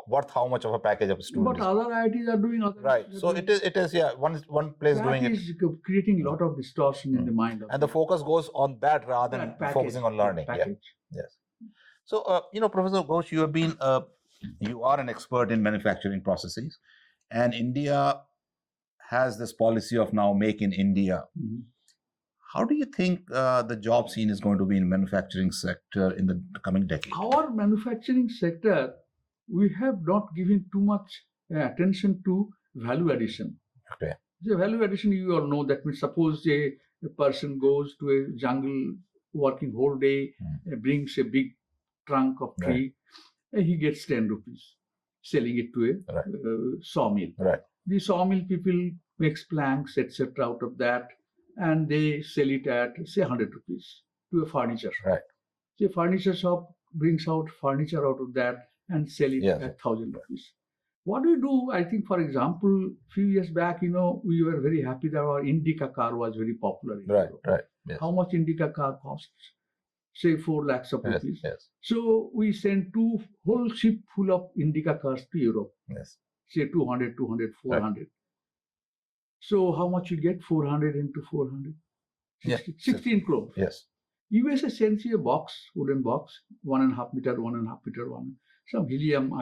worth how much of a package of a student But is. other IITs are doing other. Right. So it is, yeah, one place that doing it. is creating a lot of distortion in the mind of And the focus goes on that rather than that package, focusing on learning. Yeah. package. Yes. So, Professor Ghosh, you are an expert in manufacturing processes, and India has this policy of now Make in India. Mhm. How do you think the job scene is going to be in manufacturing sector in the coming decade? Our manufacturing sector, we have not given too much attention to value addition. Okay. The value addition, you all know that means suppose a person goes to a jungle working whole day, brings a big trunk of tree, and he gets 10 rupees, selling it to a sawmill. Right. The sawmill people makes planks, etc. out of that, and they sell it at say 100 rupees to a furniture shop. Right. The furniture shop brings out furniture out of that and sell it at 1,000 rupees. What do we do? I think, for example, few years back, we were very happy that our Indica car was very popular. Right. Yes. How much Indica car costs? Say 4 lakhs of rupees. Yes. So we sent 2 whole ship full of Indica cars to Europe. Yes. Say 200, 400. Right. So how much you get? 400 into 400? 16 crore. Yes. USA sends you a box, wooden box, 1.5 meter, 1.5 meter, some helium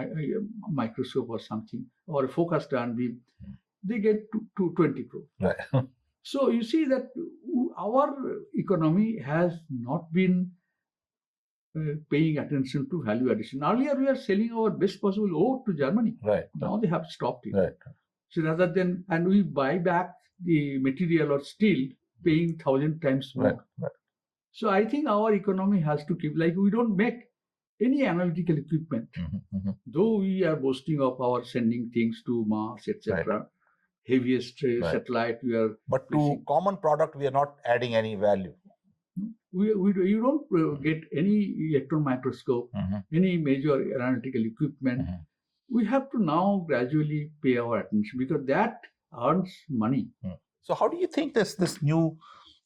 microscope or something, or a focus turn beam. They get to 20 crore. Right. So you see that our economy has not been paying attention to value addition. Earlier we are selling our best possible ore to Germany. Right. Now they have stopped it. Right. So rather than, and we buy back the material or steel paying 1,000 times more. Right. So I think our economy has to keep, like we don't make any analytical equipment, though we are boasting of our sending things to Mars, etc. Heaviest satellite we are. But to common product, we are not adding any value. You don't get any electron microscope, any major analytical equipment. We have to now gradually pay our attention because that earns money. So how do you think this new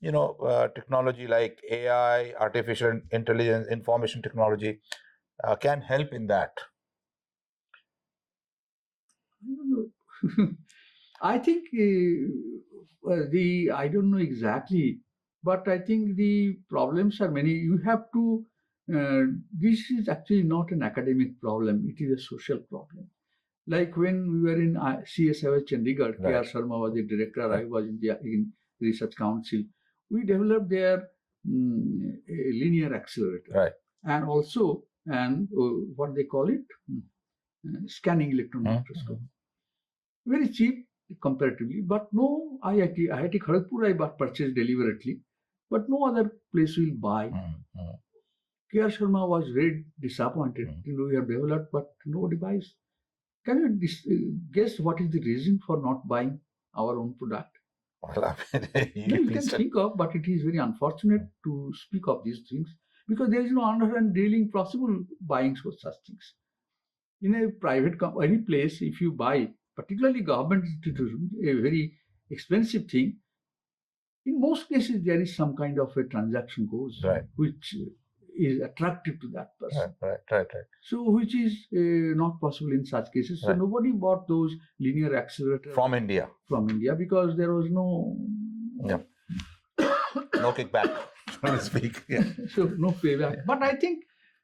technology like AI, artificial intelligence, information technology can help in that? I don't know. I think I don't know exactly, but I think the problems are many. You have to, this is actually not an academic problem, it is a social problem. Like when we were in CSIS Chandigarh, K.R. Sharma was the director, I was in Research Council. We developed their linear accelerator, and also what they call it, scanning electron microscope. Very cheap comparatively, but no IIT Kharagpur I purchased deliberately, but no other place will buy. K.R. Sharma was very disappointed. We have developed, but nobody buys. Can you guess what is the reason for not buying our own product? Well, you can think of, but it is very unfortunate to speak of these things because there is no underhand dealing possible buying for such things. In a private any place, if you buy, particularly government institution, a very expensive thing, in most cases there is some kind of a transaction goes, which is attractive to that person. Right. So which is not possible in such cases. So nobody bought those linear accelerators from India. Because there was no no kickback, so to speak. So no payback. But I think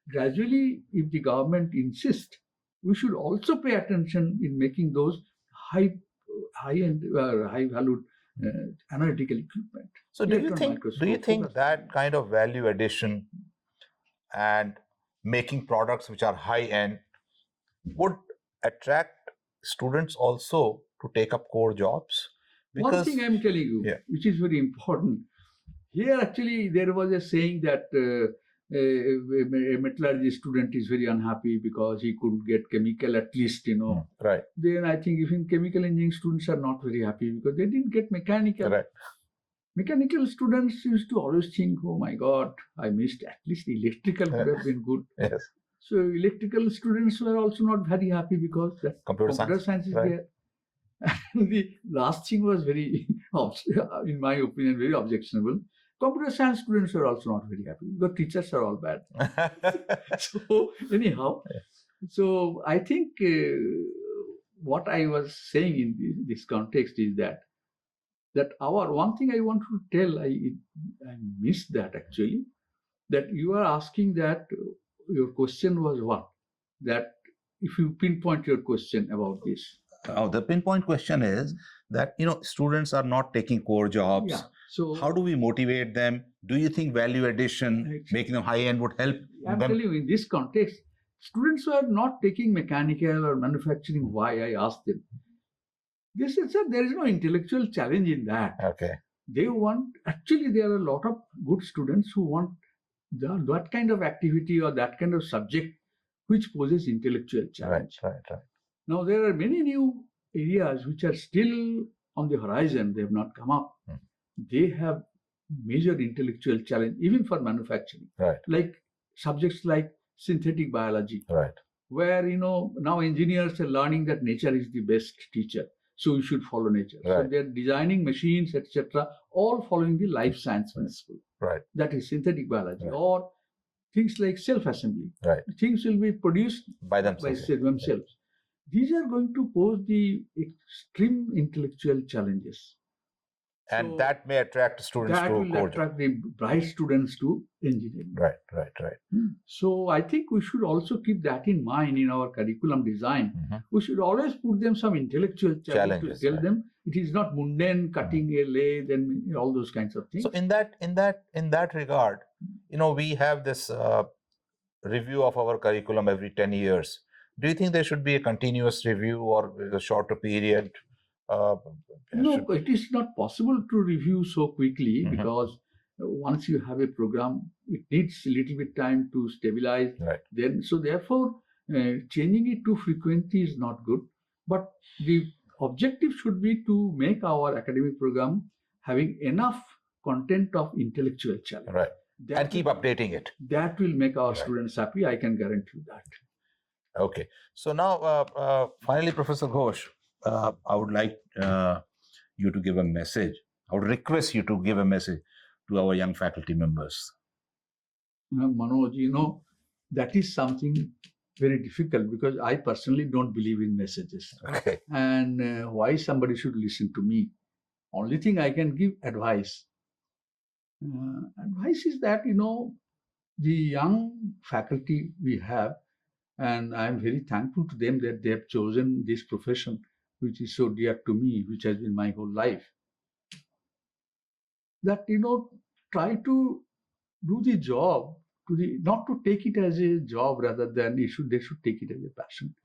gradually, if the government insists, we should also pay attention in making those high-end, high-valued analytical equipment. So do you think that kind of value addition and making products which are high-end would attract students also to take up core jobs? Because one thing I'm telling you, which is very important, here actually there was a saying that a metallurgy student is very unhappy because he couldn't get chemical at least, Then I think even chemical engineering students are not very happy because they didn't get mechanical. Mechanical students used to always think, oh my God, I missed at least electrical could have been good. So electrical students were also not very happy because that computer science is there. And the last thing was very, in my opinion, very objectionable. Computer science students are also not very happy because teachers are all bad. So anyhow, so I think what I was saying in this context is that our one thing I want to tell, I missed that actually, that you are asking that your question was what? That if you pinpoint your question about this. The pinpoint question is that, students are not taking core jobs. Yeah. So How do we motivate them? Do you think value addition, making them high end, would help I'm them? telling you, in this context, students who are not taking mechanical or manufacturing. Why I asked them? They said, sir, there is no intellectual challenge in that. Okay. They want, actually, there are a lot of good students who want that kind of activity or that kind of subject which poses intellectual challenge. Right. Now, there are many new areas which are still on the horizon. They have not come up. They have major intellectual challenge, even for manufacturing. Right. Like subjects like synthetic biology. Right. Where, now engineers are learning that nature is the best teacher. So you should follow nature. Right. So they're designing machines, etc., all following the life science principle. Right. That is synthetic biology. Right. Or things like self-assembly. Right. Things will be produced By themselves. Right. These are going to pose the extreme intellectual challenges. And that may attract students that to will core attract the bright students to engineering. Right. So I think we should also keep that in mind in our curriculum design. We should always put them some intellectual challenge to tell them it is not mundane cutting a lathe and all those kinds of things. So in that regard, we have this review of our curriculum every 10 years. Do you think there should be a continuous review or a shorter period? No, it is not possible to review so quickly because once you have a program, it needs a little bit time to stabilize. Right. Then, so therefore, changing it too frequently is not good. But the objective should be to make our academic program having enough content of intellectual challenge. Right. And keep updating it. That will make our students happy. I can guarantee you that. Okay. So now, finally, Professor Ghosh, I would like you to give a message. I would request you to give a message to our young faculty members. Manoj, that is something very difficult because I personally don't believe in messages. Okay. And why somebody should listen to me? Only thing I can give advice. Advice is that, the young faculty we have, and I'm very thankful to them that they have chosen this profession, which is so dear to me, which has been my whole life. That, try to do the job, not to take it as a job rather than they should take it as a passion.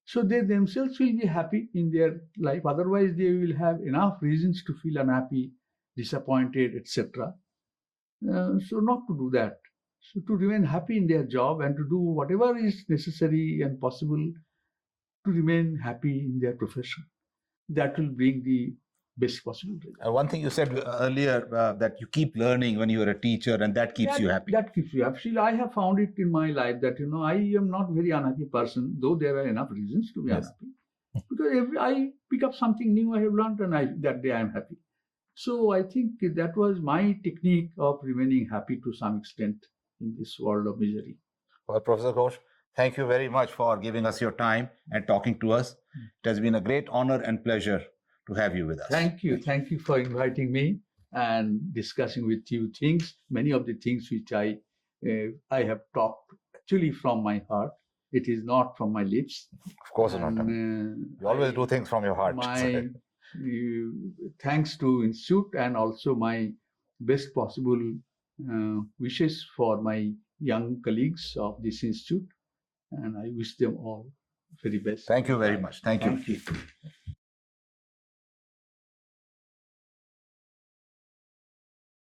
So they themselves will be happy in their life. Otherwise, they will have enough reasons to feel unhappy, disappointed, etc. So not to do that. So to remain happy in their job and to do whatever is necessary and possible to remain happy in their profession. That will bring the best possible result. One thing you said earlier that you keep learning when you are a teacher, and that keeps you happy. That keeps you happy. Actually, I have found it in my life that I am not very unhappy person, though there are enough reasons to be unhappy. Because I pick up something new I have learned, and that day I am happy. So I think that was my technique of remaining happy to some extent in this world of misery. Well, Professor Ghosh, thank you very much for giving us your time and talking to us. It has been a great honor and pleasure to have you with us. Thank you. Thank you for inviting me and discussing with you things, many of the things which I have talked actually from my heart. It is not from my lips. Of course not. You always do things from your heart. Thanks to Institute and also my best possible wishes for my young colleagues of this Institute. And I wish them all very best. Thank you very much. Thank you. Thank you.